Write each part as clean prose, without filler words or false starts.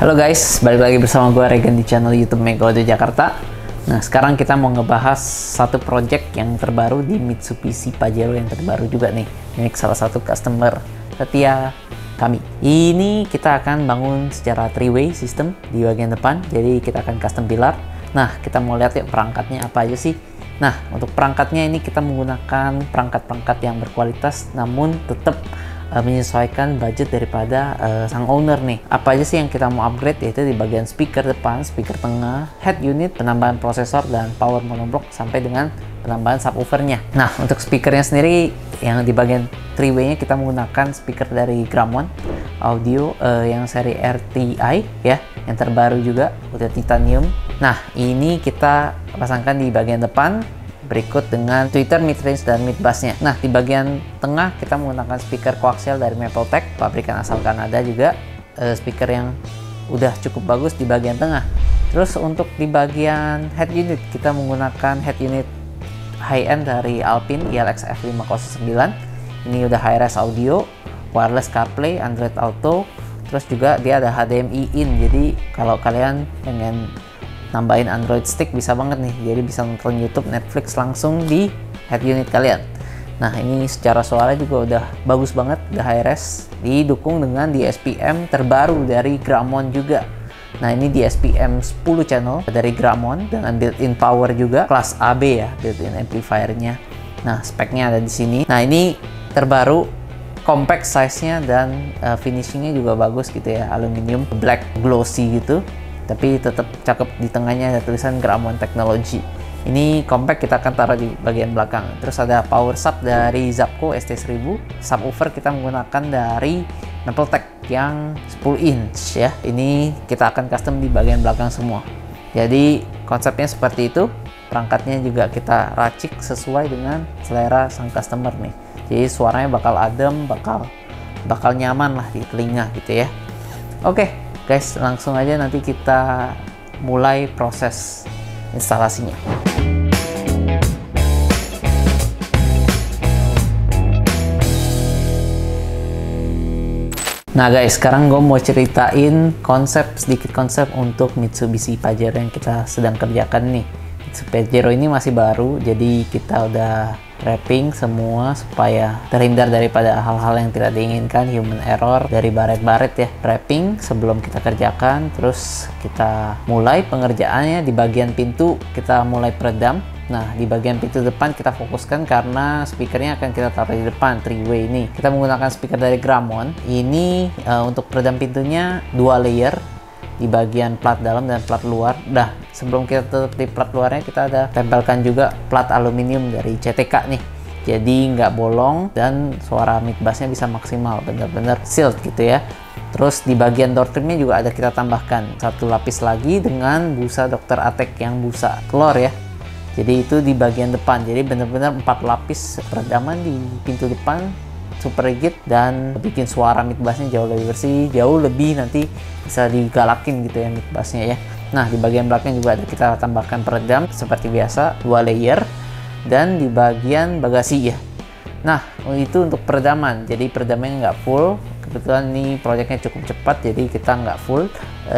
Halo guys, balik lagi bersama gue Regen di channel YouTube Mega Audio Jakarta. Nah, sekarang kita mau ngebahas satu project yang terbaru di Mitsubishi Pajero yang terbaru juga nih. Ini salah satu customer setia kami. Ini kita akan bangun secara three-way system di bagian depan. Jadi kita akan custom pilar. Nah, kita mau lihat yuk perangkatnya apa aja sih. Nah, untuk perangkatnya ini kita menggunakan perangkat-perangkat yang berkualitas namun tetap menyesuaikan budget daripada sang owner nih. Apa aja sih yang kita mau upgrade, yaitu di bagian speaker depan, speaker tengah, head unit, penambahan prosesor dan power monoblock sampai dengan penambahan subwoofernya. Nah, untuk speakernya sendiri yang di bagian three-way-nya kita menggunakan speaker dari Gramon Audio yang seri RTI ya, yang terbaru juga udah titanium. Nah, ini kita pasangkan di bagian depan. Berikut dengan tweeter, mid-range, dan mid-bassnya. Nah, di bagian tengah kita menggunakan speaker koaksial dari Mapletech, pabrikan asal Kanada juga. Speaker yang udah cukup bagus di bagian tengah. Terus untuk di bagian head unit, kita menggunakan head unit high-end dari Alpine ILX F509. Ini udah high-res audio, wireless CarPlay, Android Auto. Terus juga dia ada HDMI in, jadi kalau kalian pengen nambahin Android stick bisa banget nih, jadi bisa nonton YouTube, Netflix langsung di head unit kalian. Nah, ini secara suara juga udah bagus banget, udah high res, didukung dengan DSP-M terbaru dari Gramon juga. Nah, ini DSP-M 10 channel dari Gramon dengan built-in power juga, kelas AB ya, built-in amplifiernya. Nah, speknya ada di sini. Nah, ini terbaru, compact size-nya dan finishingnya juga bagus gitu ya, aluminium black glossy gitu. Tapi tetap cakep, di tengahnya ada tulisan Gramon Technology. Ini compact, kita akan taruh di bagian belakang. Terus ada power sub dari Zapco ST1000. Subwoofer kita menggunakan dari Mapletech yang 10 inch ya. Ini kita akan custom di bagian belakang semua. Jadi konsepnya seperti itu. Perangkatnya juga kita racik sesuai dengan selera sang customer nih. Jadi suaranya bakal adem, bakal nyaman lah di telinga gitu ya. Oke. Guys, langsung aja nanti kita mulai proses instalasinya. Nah guys, sekarang gue mau ceritain sedikit konsep untuk Mitsubishi Pajero yang kita sedang kerjakan nih. Mitsubishi Pajero ini masih baru, jadi kita udah wrapping semua supaya terhindar daripada hal-hal yang tidak diinginkan, human error dari baret-baret ya. Wrapping sebelum kita kerjakan, terus kita mulai pengerjaannya di bagian pintu, kita mulai peredam. Nah, di bagian pintu depan kita fokuskan karena speakernya akan kita taruh di depan, three-way ini. Kita menggunakan speaker dari Gramon. Ini untuk peredam pintunya 2 layer di bagian plat dalam dan plat luar. Nah, sebelum kita tutup di plat luarnya, kita ada tempelkan juga plat aluminium dari CTK nih, jadi nggak bolong dan suara mid bassnya bisa maksimal, bener-bener sealed gitu ya. Terus di bagian door trimnya juga ada kita tambahkan satu lapis lagi dengan busa Dr. Atek yang busa telur ya. Jadi itu di bagian depan, jadi bener-bener 4 lapis peredaman di pintu depan, super rigid dan bikin suara mid bassnya jauh lebih bersih, jauh lebih nanti bisa digalakin gitu ya mid bassnya ya. Nah, di bagian belakang juga ada kita tambahkan peredam seperti biasa 2 layer, dan di bagian bagasi ya. Nah, itu untuk peredaman, jadi peredamannya nggak full. Kebetulan ini proyeknya cukup cepat, jadi kita nggak full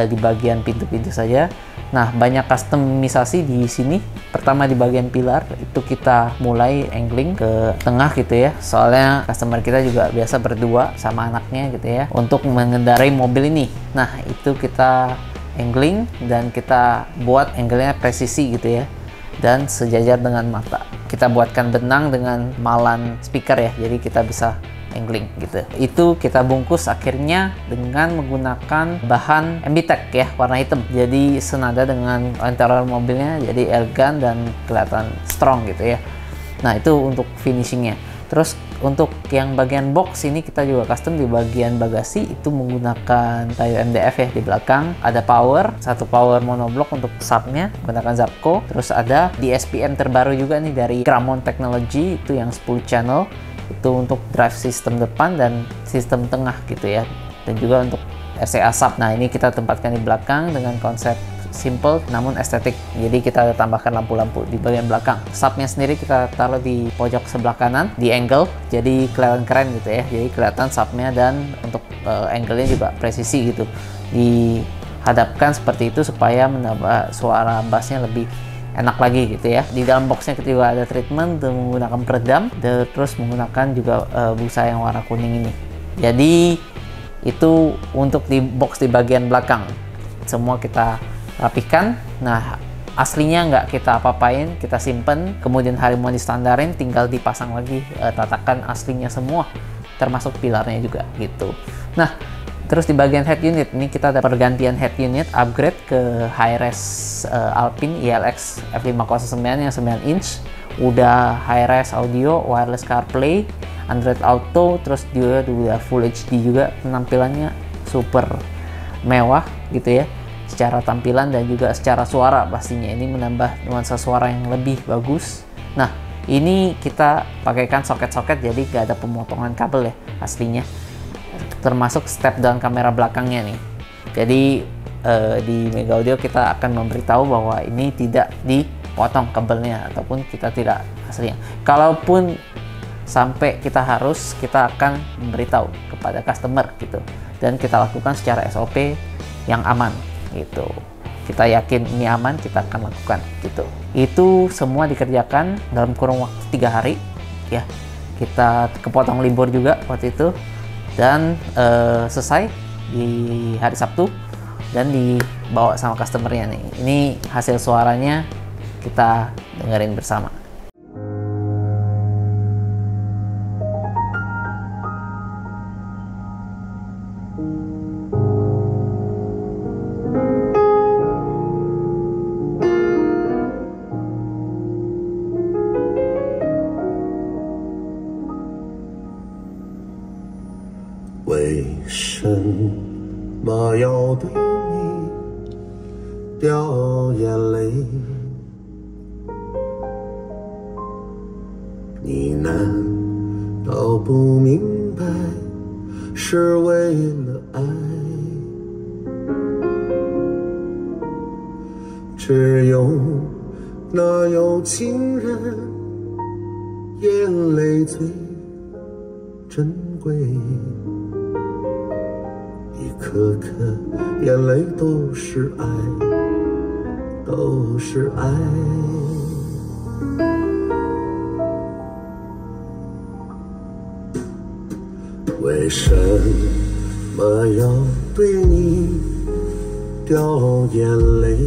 di bagian pintu-pintu saja. Nah, banyak customisasi di sini. Pertama di bagian pilar itu kita mulai angling ke tengah gitu ya. Soalnya customer kita juga biasa berdua sama anaknya gitu ya untuk mengendarai mobil ini. Nah, itu kita angling dan kita buat angle-nya presisi gitu ya. Dan sejajar dengan mata. Kita buatkan benang dengan malan speaker ya. Jadi kita bisa angling gitu. Itu kita bungkus akhirnya dengan menggunakan bahan MBTech ya, warna hitam. Jadi senada dengan interior mobilnya, jadi elegan dan kelihatan strong gitu ya. Nah, itu untuk finishingnya. Terus untuk yang bagian box ini kita juga custom di bagian bagasi, itu menggunakan kayu MDF ya. Di belakang ada satu power monoblock untuk subnya menggunakan Zapco. Terus ada DSP-M terbaru juga nih dari Gramon Technology, itu yang 10 channel. Itu untuk drive sistem depan dan sistem tengah gitu ya, dan juga untuk RCA sub. Nah, ini kita tempatkan di belakang dengan konsep simple namun estetik. Jadi kita ada tambahkan lampu-lampu di bagian belakang. Subnya sendiri kita taruh di pojok sebelah kanan di angle, jadi kelihatan keren gitu ya. Jadi kelihatan subnya dan untuk angle-nya juga presisi gitu. Di hadapkan seperti itu supaya menambah suara bassnya lebih enak lagi gitu ya. Di dalam boxnya kita juga ada treatment menggunakan peredam, terus menggunakan juga busa yang warna kuning ini. Jadi itu untuk di box di bagian belakang semua kita rapihkan. Nah, aslinya nggak kita apa-apain, kita simpen, kemudian hari mau distandarin tinggal dipasang lagi tatakan aslinya semua, termasuk pilarnya juga gitu. Nah, terus di bagian head unit ini kita ada pergantian head unit, upgrade ke high-res Alpine ILX F509 yang 9 inch, udah high-res audio, wireless CarPlay, Android Auto, terus juga udah Full HD juga, penampilannya super mewah gitu ya, secara tampilan dan juga secara suara pastinya ini menambah nuansa suara yang lebih bagus. Nah, ini kita pakaikan soket-soket jadi gak ada pemotongan kabel ya aslinya, termasuk step down kamera belakangnya nih. Jadi di Mega Audio kita akan memberitahu bahwa ini tidak dipotong kabelnya ataupun kita tidak aslinya. Kalaupun sampai kita akan memberitahu kepada customer gitu, dan kita lakukan secara SOP yang aman gitu. Kita yakin ini aman, kita akan lakukan gitu. Itu semua dikerjakan dalam kurun waktu 3 hari ya. Kita kepotong libur juga waktu itu, dan selesai di hari Sabtu dan dibawa sama customernya nih. Ini hasil suaranya, kita dengerin bersama.为什么要对你掉眼泪？你难道不明白是为了爱？只有那有情人眼泪最珍贵。一颗颗眼泪都是爱，都是爱。为什么要对你掉眼泪？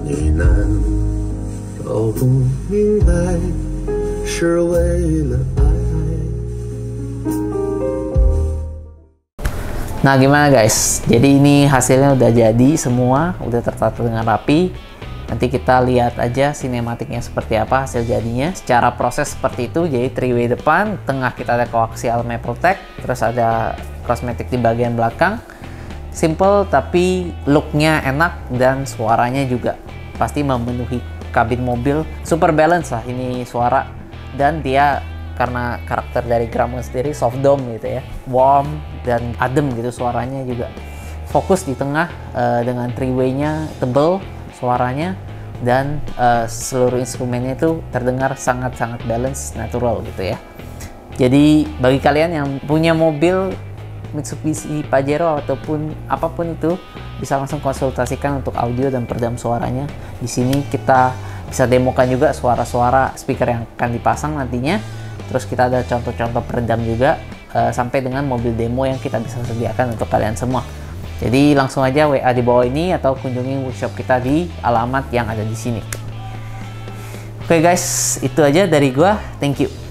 你难道不明白是为了爱？ Nah, gimana guys? Jadi ini hasilnya udah jadi semua, udah tertata dengan rapi. Nanti kita lihat aja sinematiknya seperti apa hasil jadinya. Secara proses seperti itu, jadi 3-way depan, tengah kita ada koaksial Mapletech, terus ada kosmetik di bagian belakang. Simple tapi looknya enak dan suaranya juga pasti memenuhi kabin mobil. Super balance lah ini suara, dan dia karena karakter dari Grumman sendiri soft dome gitu ya, warm dan adem gitu, suaranya juga fokus di tengah dengan 3-way-nya tebel suaranya, dan seluruh instrumennya itu terdengar sangat-sangat balance, natural gitu ya. Jadi bagi kalian yang punya mobil Mitsubishi Pajero ataupun apapun itu, bisa langsung konsultasikan untuk audio dan peredam suaranya. Di sini kita bisa demokan juga suara-suara speaker yang akan dipasang nantinya. Terus kita ada contoh-contoh peredam juga, sampai dengan mobil demo yang kita bisa sediakan untuk kalian semua. Jadi langsung aja WA di bawah ini atau kunjungi workshop kita di alamat yang ada di sini. Oke guys, itu aja dari gua. Thank you.